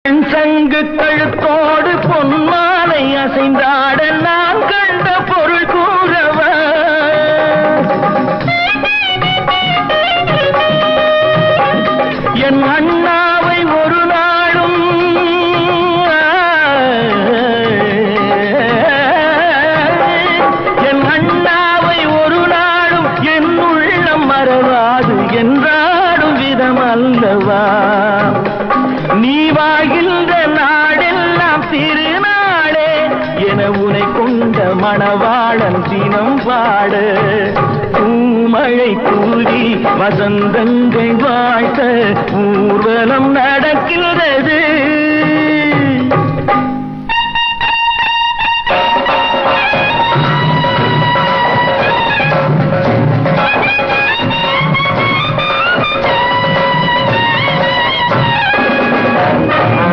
சங்கு கழுத்தோடு பொன்மாலை அசைந்தாட நான் கண்ட பொருள் கூறவா என் அண்ணாவை ஒரு நாளும் என் அண்ணாவை ஒரு நாளும் என் உள்ளம் மறவாது என்றாடும் விதம் அல்லவா நீ வாழ்கின்ற நாடெல்லாம் திருநாளே என உனை கொண்ட மணவாளன் தினம் பாடு பூமழை தூவி வசந்தங்கள் வாழ்த்த ஊர்வலம் நடக்கிறது